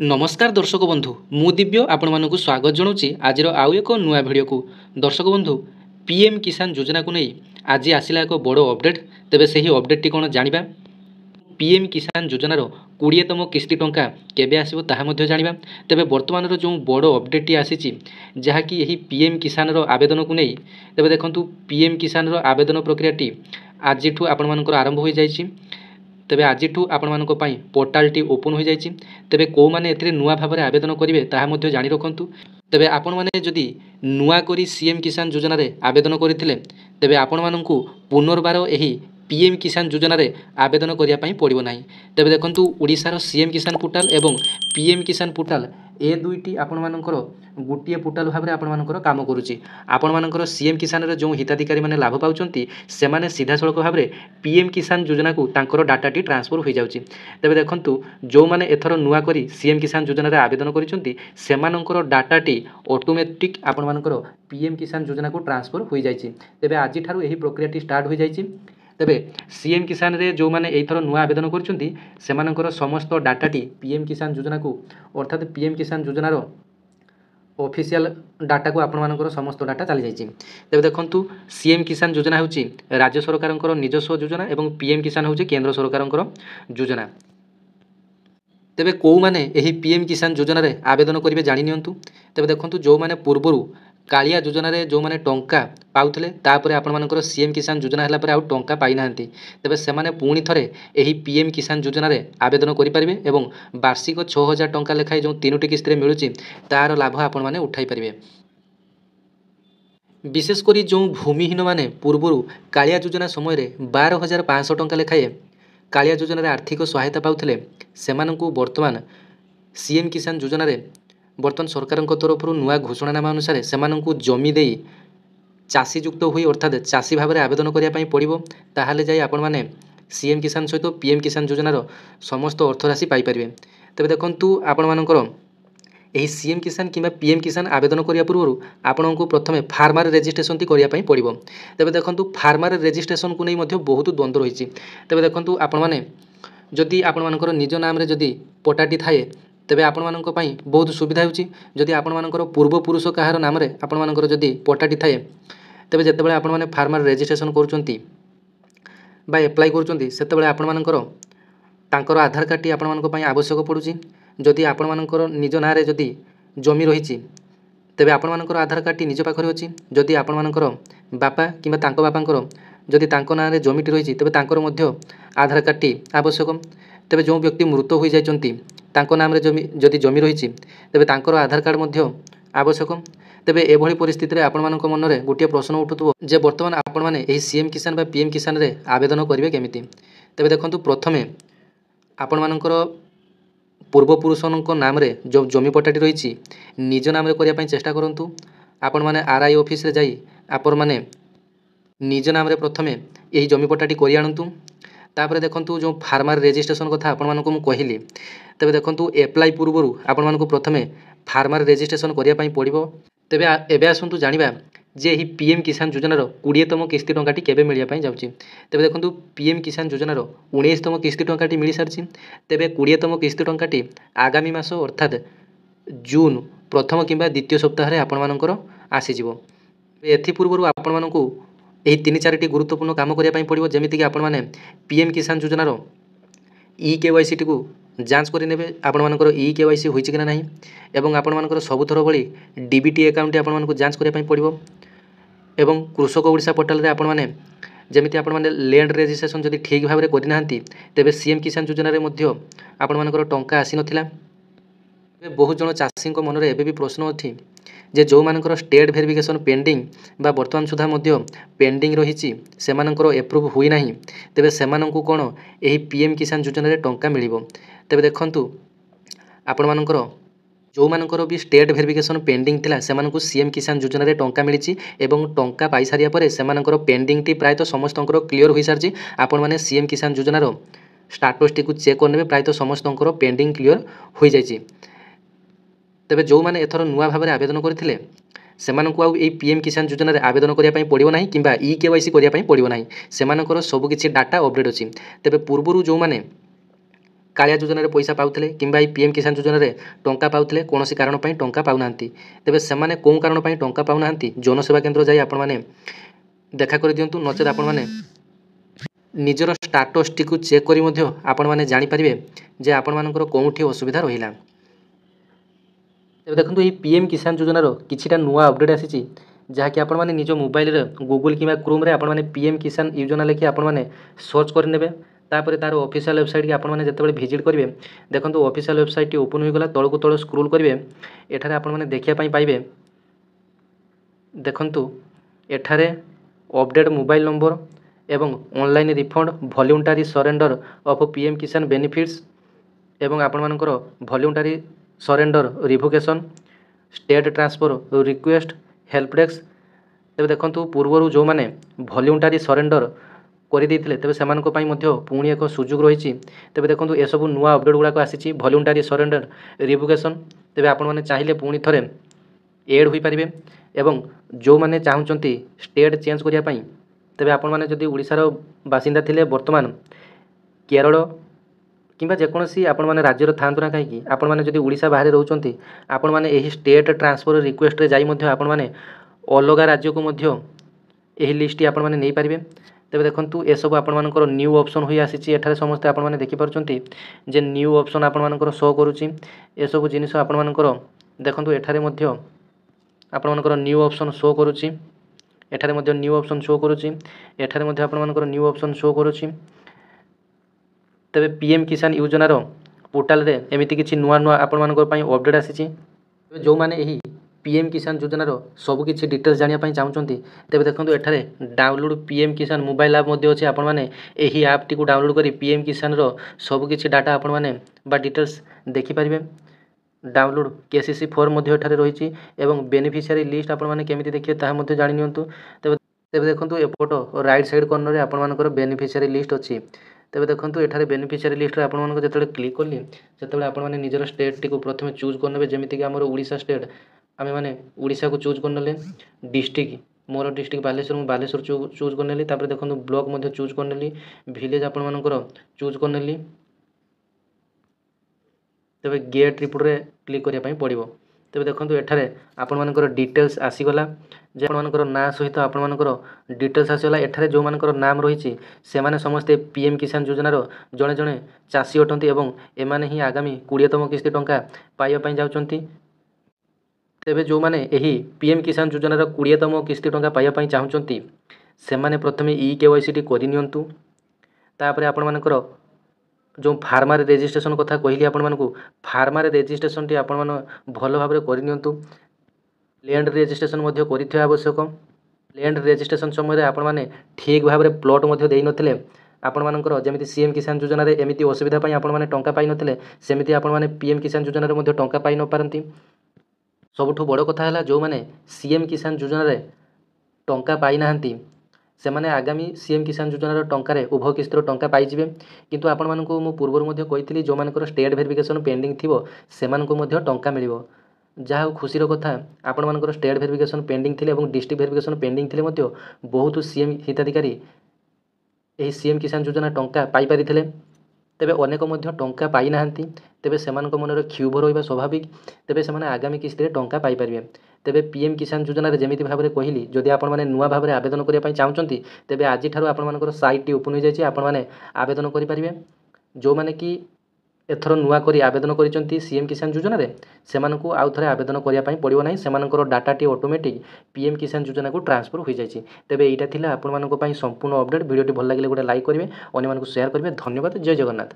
नमस्कार दर्शक बंधु मु दिव्य आपण मानक स्वागत जनाऊँगी आज आउ एक नुआ भिडियो को। दर्शक बंधु पीएम किसान योजना को नहीं आज आसला एक बड़ अपडेट। तेबे से ही अपडेट टी कौन जानिबा। पीएम किसान योजनार 20तम किस्ती टंका केबे आसीबो ताहा मध्ये जानिबा। तेबे वर्तमान जो बड़ अपडेट टी आसीची जहाँकि यही पीएम किसान रो आवेदन को नहीं तेबे देखंतु पीएम किसान रो आवेदन प्रक्रिया टी आज आपण मानकर आरंभ हो जाइछि। तेबे आज आपण पोर्टाल टी ओपन हो जाइछि। तेबे को माने एथिरे नुआ भाबरे आवेदन करिवे ताहा मध्ये जानि रखंतु। तेबे आपण माने जदि नुआ करी सीएम किसान योजना रे आवेदन करिथिले तेबे आपण माननकु पुनर्बार एही पीएम किसान योजना रे आवेदन करिया पई पड़िबो नाही। तेबे देखंतु ओडिसा सीएम किसान पोर्टाल एवं पीएम किसान पोर्टाल ए दुईटी आपण मानकर गोटे पोर्टाल भाव में आपण मानकर काम करुच्ची। आपण मानकर सीएम किसान रे जो हिताधिकारी माने लाभ पाउचंती से माने सीधा सड़क भाव में पीएम किसान योजना को तांकर डाटाटी ट्रांसफर हो जाउची। तेबे देखंतु जो माने एथर नुआ करी सीएम किसान योजना रे आवेदन करिसंती सेमानकर डाटाटी ऑटोमेटिक आपण मानकर पीएम किसान योजना को ट्रांसफर हो जाइछि। तेबे आज ठारू एही प्रक्रियाटी स्टार्ट हो जाइछि। तेबे सीएम किसान रे जो माने एथर नुआ आवेदन करिसंती सेमानकर समस्त डाटाटी पीएम किसान योजना को अर्थात पीएम किसान योजनार ऑफिशियल डाटा को आपण मानकर समस्त डाटा चली जाइछि। तेबे देखंतु सीएम किसान योजना होची राज्य सरकारनकर निजस्व योजना एवं पीएम किसान होची केंद्र सरकारनकर योजना। तेबे को माने एही पीएम किसान योजना रे आवेदन करिवे जानि नियंतु। तेबे देखंतु जो माने पूर्वरु कालिया योजना रे जो माने टंका पाउथले तापरे आपण मानकर सीएम किसान योजना हला परे आउ टंका पाइ नाहंती। तेबे से माने पुणी थरे एही पीएम किसान योजना रे आवेदन करि परिबे एवं वार्षिक 6000 टंका लेखाय जो तीनोटी किस्ती रे मिलुची तार लाभ आपण माने उठाई परिबे। विशेषकर जो भूमिहीन माने पूर्वरु कालिया योजना समय रे 12500 टंका लेखाय कालिया योजना रे आर्थिक सहायता पाउथले सेमानंकु वर्तमान सीएम किसान योजना रे वर्तमान सरकार तरफ नुआ घोषणानामा अनुसार सेमानंकु जमी देई चाषी युक्त हुई अर्थात चाषी भाव में आवेदन करने पड़ो। ताहले जाई आपण माने सीएम किसान सहित पीएम किसान योजनार समस्त अर्थराशि पाइपर। तेबे देखंतु आपण मानकर यही सीएम किसान किंबा पीएम किसान आवेदन करिया पूर्व आपन को प्रथमे फार्मर रेजिस्ट्रेशन टी करिया पई पड़िबो। तेबे देखंतु फार्मर रेजिस्ट्रेशन को नहीं मध्य बहुत द्वंद्व रही। तेबे देखंतु आपण माने जदि आपण मानकर निज नाम रे जदि पटाटी थाए तेबे आपण मानक पई बहुत सुविधा होची। जदि आपण मानकर पूर्वपुरुष कहार नाम रे आपण मानकर जदि पटाटी थाए तेबे जेतेबेले आपण माने फार्मर रेजिस्ट्रेशन करूचंती बा एप्लाई करूचंती सेतेबेले आपण मानकर तांकर आधार कार्ड टी आपण मानक पई आवश्यक पड़ुची। जदि आपण मानकर निज नाम रे जदि जमी रहिची तेबे आपण मानकर आधार कार्ड टी निज पाखरे अछि। जदि आपण मानकर बापा किंबा तांको बापांकर जदि तांको नाम रे जमीटी रहिची तेबे तांकर मध्य आधार कार्ड टी आवश्यक। तेबे जो व्यक्ति मृत हो जाइचंती तांको नाम रे जदि जमी रहिची तेबे तांकर आधार कार्ड मध्य आवश्यक। तेबे एभली परिस्थिति रे आपण मानक मन रे गोटे प्रश्न उठुतबो जे वर्तमान आपण माने एही सीएम किसान बा पीएम किसान रे आवेदन करिवे केमिति। तेबे देखंतु प्रथमे आपण मानकर पूर्वपुरुषनक नाम रे जो जमी पट्टाटी रही निज नाम रे करिया पई चेष्टा करंतु। आपण माने आरआई ऑफिस रे जाई आपण माने निज नाम रे प्रथमे यही जमी पट्टाटी करि आनंतु। तापरे देखंतु जो फार्मर रेजिस्ट्रेशन कथा आपण मानक मु कहिली तेबे देखंतु एप्लाई पूर्वरु आपण मानक प्रथमे फार्मर रेजिस्ट्रेशन करिया पई पड़िबो। तेबे एबे आसंतु जानिबा जे ही पीएम किसान योजनार 20तम किस्ती टंकाटी केबे मिलिया पई जाउची। तेबे देखंतु पीएम किसान योजनार 19तम किस्ती टंकाटी मिली सारची। तेबे 20तम किस्ती टंकाटी आगामी मास अर्थात जून प्रथम किंबा द्वितीय सप्ताह रे आपण मानकर आसी जिवो। एथि पूर्वरु आपण मानकु एही 3-4टी गुरुत्वपूर्ण काम करिया पई पड़िबो। जेमिति कि आपण माने पीएम किसान योजनार ई केवाईसी टी को जांच करि नेबे आपण मानकर ई केवाईसी होइछि कि नाही एवं आपण मानकर सबुथर भली डीबीटी अकाउंट आपण मानकु जांच करिया पई पड़िबो। एवं कृषक ओडिशा पोर्टाल रे आपण माने जेमिति आपण माने लैंड रेजिस्ट्रेशन जदि ठीक भाव में करि नाहंती तेबे सीएम किसान योजना रे मध्य आपण मानकर टंका आसी नथिला। बहुत जन चाषी मन रे एबे भी प्रश्न अछि जे जो मानकर स्टेट वेरिफिकेशन पेंडिंग बा वर्तमान सुधा मध्य पेंडिंग रही सेमानकर एप्रूव हुई नाही तेबे सेमानंकु कोन एही पीएम किसान योजना रे टंका मिलिबो। तेबे देखंतु आपण मानकर जो मानकर भी स्टेट वेरिफिकेशन पेंडिंग थिला सेमानंकु सीएम किसान योजना रे टंका मिलिछि एवं टंका पाई सारिया परे सेमानकर पेंडिंग टी प्रायतः समस्तंकर क्लियर होई सारछि। आपण माने सीएम किसान योजना रो स्टेटस टी को चेक करनेबे प्रायतः समस्तंकर पेंडिंग क्लियर होई जाइछि। तेबे जो माने एथर नुआ भाव में आवेदन करथिले सेमानंकु आउ ए पीएम किसान योजना रे आवेदन करिया पई पड़िबो नाही किंबा ई केवाईसी करिया पई पड़िबो नाही। सेमानकर सब किछि डाटा अपडेट अछि। तेबे पूर्वरु जो माने କାଳିଆ ଯୋଜନାରେ ପଇସା ପାଉଥିଲେ କିମ୍ବା ଏଇ ପିଏମ୍ କିଷାନ ଯୋଜନାରେ ଟଙ୍କା ପାଉଥିଲେ, କୌଣସି କାରଣ ପାଇଁ ଟଙ୍କା ପାଉନାହାନ୍ତି। ତେବେ ସେମାନେ କେଉଁ କାରଣ ପାଇଁ ଟଙ୍କା ପାଉନାହାନ୍ତି ଜନସେବା କେନ୍ଦ୍ର ଯାଇ ଆପଣମାନେ ଦେଖା କରିଦିଅନ୍ତୁ। ନଚେତ୍ ଆପଣମାନେ ନିଜର ଷ୍ଟାଟସଟିକୁ ଚେକ୍ କରି ମଧ୍ୟ ଆପଣମାନେ ଜାଣିପାରିବେ ଯେ ଆପଣମାନଙ୍କର କେଉଁଠି ଅସୁବିଧା ରହିଲା। ତେବେ ଦେଖନ୍ତୁ, ଏଇ ପିଏମ୍ କିଷାନ ଯୋଜନାର କିଛିଟା ନୂଆ ଅପଡ଼େଟ୍ ଆସିଛି, ଯାହାକି ଆପଣମାନେ ନିଜ ମୋବାଇଲରେ ଗୁଗୁଲ କିମ୍ବା କ୍ରୋମ୍ରେ ଆପଣମାନେ ପିଏମ୍ କିଷାନ ଯୋଜନା ଲେଖି ଆପଣମାନେ ସର୍ଚ୍ଚ କରିନେବେ। ତାପରେ ତାର ଅଫିସିଆଲ୍ ୱେବସାଇଟ୍କି ଆପଣମାନେ ଯେତେବେଳେ ଭିଜିଟ୍ କରିବେ, ଦେଖନ୍ତୁ ଅଫିସିଆଲ୍ ୱେବସାଇଟ୍ଟି ଓପନ୍ ହୋଇଗଲା। ତଳକୁ ତଳ ସ୍କ୍ରୋଲ୍ କରିବେ, ଏଠାରେ ଆପଣମାନେ ଦେଖିବା ପାଇଁ ପାଇବେ, ଦେଖନ୍ତୁ ଏଠାରେ ଅପଡ଼େଟ୍ ମୋବାଇଲ୍ ନମ୍ବର ଏବଂ online refund, voluntary surrender of PM Kisan benefits ଏବଂ ଆପଣମାନଙ୍କର voluntary surrender revocation, state transfer request, help desk. ତେବେ ଦେଖନ୍ତୁ, ପୂର୍ବରୁ ଯେଉଁମାନେ ଭଲ୍ୟୁଣ୍ଟାରୀ ସରେଣ୍ଡର କରିଦେଇଥିଲେ ତେବେ ସେମାନଙ୍କ ପାଇଁ ମଧ୍ୟ ପୁଣି ଏକ ସୁଯୋଗ ରହିଛି। ତେବେ ଦେଖନ୍ତୁ, ଏସବୁ ନୂଆ ଅପଡ଼େଟ୍ ଗୁଡ଼ାକ ଆସିଛି। ଭଲ୍ୟୁଣ୍ଟାରୀ ସରେଣ୍ଡର ରିଭୋକେସନ୍, ତେବେ ଆପଣମାନେ ଚାହିଁଲେ ପୁଣି ଥରେ ଏଡ଼୍ ହୋଇପାରିବେ। ଏବଂ ଯେଉଁମାନେ ଚାହୁଁଛନ୍ତି ଷ୍ଟେଟ୍ ଚେଞ୍ଜ କରିବା ପାଇଁ, ତେବେ ଆପଣମାନେ ଯଦି ଓଡ଼ିଶାର ବାସିନ୍ଦା ଥିଲେ, ବର୍ତ୍ତମାନ କେରଳ କିମ୍ବା ଯେକୌଣସି ଆପଣମାନେ ରାଜ୍ୟରେ ଥାଆନ୍ତୁ ନା କାହିଁକି, ଆପଣମାନେ ଯଦି ଓଡ଼ିଶା ବାହାରେ ରହୁଛନ୍ତି, ଆପଣମାନେ ଏହି ଷ୍ଟେଟ୍ ଟ୍ରାନ୍ସଫର ରିକ୍ୱେଷ୍ଟରେ ଯାଇ ମଧ୍ୟ ଆପଣମାନେ ଅଲଗା ରାଜ୍ୟକୁ ମଧ୍ୟ ଏହି ଲିଷ୍ଟଟି ଆପଣମାନେ ନେଇପାରିବେ। ତେବେ ଦେଖନ୍ତୁ, ଏସବୁ ଆପଣମାନଙ୍କର ନ୍ୟୁ ଅପସନ୍ ହୋଇ ଆସିଛି। ଏଠାରେ ସମସ୍ତେ ଆପଣମାନେ ଦେଖିପାରୁଛନ୍ତି ଯେ ନ୍ୟୁ ଅପସନ୍ ଆପଣମାନଙ୍କର ଶୋ କରୁଛି। ଏସବୁ ଜିନିଷ ଆପଣମାନଙ୍କର ଦେଖନ୍ତୁ, ଏଠାରେ ମଧ୍ୟ ଆପଣମାନଙ୍କର ନ୍ୟୁ ଅପସନ୍ ଶୋ କରୁଛି। ଏଠାରେ ମଧ୍ୟ ନ୍ୟୁ ଅପସନ୍ ଶୋ କରୁଛି। ଏଠାରେ ମଧ୍ୟ ଆପଣମାନଙ୍କର ନ୍ୟୁ ଅପସନ୍ ଶୋ କରୁଛି। ତେବେ ପିଏମ୍ କିଷାନ ଯୋଜନାର ପୋର୍ଟାଲରେ ଏମିତି କିଛି ନୂଆ ନୂଆ ଆପଣମାନଙ୍କ ପାଇଁ ଅପଡ଼େଟ୍ ଆସିଛି। ତେବେ ଯେଉଁମାନେ ଏହି ପିଏମ୍ କିଷାନ ଯୋଜନାର ସବୁକିଛି ଡିଟେଲ୍ସ ଜାଣିବା ପାଇଁ ଚାହୁଁଛନ୍ତି, ତେବେ ଦେଖନ୍ତୁ ଏଠାରେ ଡାଉନଲୋଡ଼ ପିଏମ୍ କିଷାନ ମୋବାଇଲ୍ ଆପ୍ ମଧ୍ୟ ଅଛି। ଆପଣମାନେ ଏହି ଆପ୍ଟିକୁ ଡାଉନଲୋଡ଼ କରି ପିଏମ୍ କିଷାନର ସବୁକିଛି ଡାଟା ଆପଣମାନେ ବା ଡିଟେଲ୍ସ ଦେଖିପାରିବେ। ଡାଉନଲୋଡ଼ କେସିସି ଫର୍ମ ମଧ୍ୟ ଏଠାରେ ରହିଛି ଏବଂ ବେନିଫିସିଆରୀ ଲିଷ୍ଟ ଆପଣମାନେ କେମିତି ଦେଖିବେ ତାହା ମଧ୍ୟ ଜାଣିନିଅନ୍ତୁ। ତେବେ ଦେଖନ୍ତୁ, ଏପଟ ରାଇଟ୍ ସାଇଡ଼୍ କର୍ଣ୍ଣରରେ ଆପଣମାନଙ୍କର ବେନିଫିସିଆରୀ ଲିଷ୍ଟ ଅଛି। ତେବେ ଦେଖନ୍ତୁ, ଏଠାରେ ବେନିଫିସିଆରୀ ଲିଷ୍ଟରେ ଆପଣମାନଙ୍କୁ ଯେତେବେଳେ କ୍ଲିକ୍ କଲି, ସେତେବେଳେ ଆପଣମାନେ ନିଜର ଷ୍ଟେଟ୍ଟିକୁ ପ୍ରଥମେ ଚୁଜ୍ କରିନେବେ। ଯେମିତିକି ଆମର ଓଡ଼ିଶା ଷ୍ଟେଟ୍, ଆମେମାନେ ଓଡ଼ିଶାକୁ ଚୁଜ୍ କରିନେଲେ। ଡିଷ୍ଟ୍ରିକ୍ଟ, ମୋର ଡିଷ୍ଟ୍ରିକ୍ଟ ବାଲେଶ୍ୱର, ମୁଁ ବାଲେଶ୍ୱର ଚୁଜ୍ କରିନେଲି। ତାପରେ ଦେଖନ୍ତୁ ବ୍ଲକ୍ ମଧ୍ୟ ଚୁଜ୍ କରିନେଲି। ଭିଲେଜ୍ ଆପଣମାନଙ୍କର ଚୁଜ୍ କରିନେଲି। ତେବେ ଗେଟ୍ ରିପୋର୍ଟରେ କ୍ଲିକ୍ କରିବା ପାଇଁ ପଡ଼ିବ। ତେବେ ଦେଖନ୍ତୁ, ଏଠାରେ ଆପଣମାନଙ୍କର ଡିଟେଲ୍ସ ଆସିଗଲା, ଯେ ଆପଣମାନଙ୍କର ନାଁ ସହିତ ଆପଣମାନଙ୍କର ଡିଟେଲ୍ସ ଆସିଗଲା। ଏଠାରେ ଯେଉଁମାନଙ୍କର ନାମ ରହିଛି ସେମାନେ ସମସ୍ତେ ପିଏମ୍ କିଷାନ ଯୋଜନାର ଜଣେ ଜଣେ ଚାଷୀ ଅଟନ୍ତି ଏବଂ ଏମାନେ ହିଁ ଆଗାମୀ 20ତମ କିସ୍ତି ଟଙ୍କା ପାଇବା ପାଇଁ ଯାଉଛନ୍ତି। ତେବେ ଯେଉଁମାନେ ଏହି ପିଏମ୍ କିଷାନ ଯୋଜନାର 20ତମ କିସ୍ତି ଟଙ୍କା ପାଇବା ପାଇଁ ଚାହୁଁଛନ୍ତି, ସେମାନେ ପ୍ରଥମେ KYCଟି କରିନିଅନ୍ତୁ। ତାପରେ ଆପଣମାନଙ୍କର ଯେଉଁ ଫାର୍ମାରେ ରେଜିଷ୍ଟ୍ରେସନ୍ କଥା କହିଲି ଆପଣମାନଙ୍କୁ, ଫାର୍ମାରେ ରେଜିଷ୍ଟ୍ରେସନ୍ଟି ଆପଣମାନେ ଭଲ ଭାବରେ କରିନିଅନ୍ତୁ। ଲ୍ୟାଣ୍ଡ ରେଜିଷ୍ଟ୍ରେସନ୍ ମଧ୍ୟ କରିଥିବା ଆବଶ୍ୟକ। ଲ୍ୟାଣ୍ଡ ରେଜିଷ୍ଟ୍ରେସନ୍ ସମୟରେ ଆପଣମାନେ ଠିକ୍ ଭାବରେ ପ୍ଲଟ୍ ମଧ୍ୟ ଦେଇନଥିଲେ, ଆପଣମାନଙ୍କର ଯେମିତି ସିଏମ୍ କିଷାନ ଯୋଜନାରେ ଏମିତି ଅସୁବିଧା ପାଇଁ ଆପଣମାନେ ଟଙ୍କା ପାଇନଥିଲେ, ସେମିତି ଆପଣମାନେ ପିଏମ୍ କିଷାନ ଯୋଜନାରେ ମଧ୍ୟ ଟଙ୍କା ପାଇନପାରନ୍ତି। ସବୁଠୁ ବଡ଼ କଥା ହେଲା, ଯେଉଁମାନେ ସିଏମ୍ କିଷାନ ଯୋଜନାରେ ଟଙ୍କା ପାଇନାହାନ୍ତି, ସେମାନେ ଆଗାମୀ ସିଏମ୍ କିଷାନ ଯୋଜନାର ଟଙ୍କାରେ ଉଭୟ କିସ୍ତିର ଟଙ୍କା ପାଇଯିବେ। କିନ୍ତୁ ଆପଣମାନଙ୍କୁ ମୁଁ ପୂର୍ବରୁ ମଧ୍ୟ କହିଥିଲି, ଯେଉଁମାନଙ୍କର ଷ୍ଟେଟ୍ ଭେରିଫିକେସନ୍ ପେଣ୍ଡିଂ ଥିବ ସେମାନଙ୍କୁ ମଧ୍ୟ ଟଙ୍କା ମିଳିବ। ଯାହା ହେଉ ଖୁସିର କଥା, ଆପଣମାନଙ୍କର ଷ୍ଟେଟ୍ ଭେରିଫିକେସନ୍ ପେଣ୍ଡିଂ ଥିଲେ ଏବଂ ଡିଷ୍ଟ୍ରିକ୍ଟ ଭେରିଫିକେସନ୍ ପେଣ୍ଡିଂ ଥିଲେ ମଧ୍ୟ ବହୁତ ସିଏମ୍ ହିତାଧିକାରୀ ଏହି ସିଏମ୍ କିଷାନ ଯୋଜନା ଟଙ୍କା ପାଇପାରିଥିଲେ। ତେବେ ଅନେକ ମଧ୍ୟ ଟଙ୍କା ପାଇନାହାନ୍ତି। ତେବେ ସେମାନଙ୍କ ମନରେ କ୍ଷୋଭ ରହିବା ସ୍ୱାଭାବିକ। ତେବେ ସେମାନେ ଆଗାମୀ କିସ୍ତିରେ ଟଙ୍କା ପାଇପାରିବେ। ତେବେ ପିଏମ୍ କିଷାନ ଯୋଜନାରେ ଯେମିତି ଭାବରେ କହିଲି, ଯଦି ଆପଣମାନେ ନୂଆ ଭାବରେ ଆବେଦନ କରିବା ପାଇଁ ଚାହୁଁଛନ୍ତି, ତେବେ ଆଜିଠାରୁ ଆପଣମାନଙ୍କର ସାଇଟ୍ଟି ଓପନ୍ ହୋଇଯାଇଛି, ଆପଣମାନେ ଆବେଦନ କରିପାରିବେ। ଯେଉଁମାନେ କି ଏଥର ନୂଆ କରି ଆବେଦନ କରିଛନ୍ତି ସିଏମ୍ କିଷାନ ଯୋଜନାରେ, ସେମାନଙ୍କୁ ଆଉ ଥରେ ଆବେଦନ କରିବା ପାଇଁ ପଡ଼ିବ ନାହିଁ। ସେମାନଙ୍କର ଡାଟାଟି ଅଟୋମେଟିକ୍ ପିଏମ୍ କିଷାନ ଯୋଜନାକୁ ଟ୍ରାନ୍ସଫର ହୋଇଯାଇଛି। ତେବେ ଏଇଟା ଥିଲା ଆପଣମାନଙ୍କ ପାଇଁ ସମ୍ପୂର୍ଣ୍ଣ ଅପଡ଼େଟ୍। ଭିଡ଼ିଓଟି ଭଲ ଲାଗିଲେ ଗୋଟେ ଲାଇକ୍ କରିବେ, ଅନ୍ୟମାନଙ୍କୁ ସେୟାର କରିବେ। ଧନ୍ୟବାଦ। ଜୟ ଜଗନ୍ନାଥ।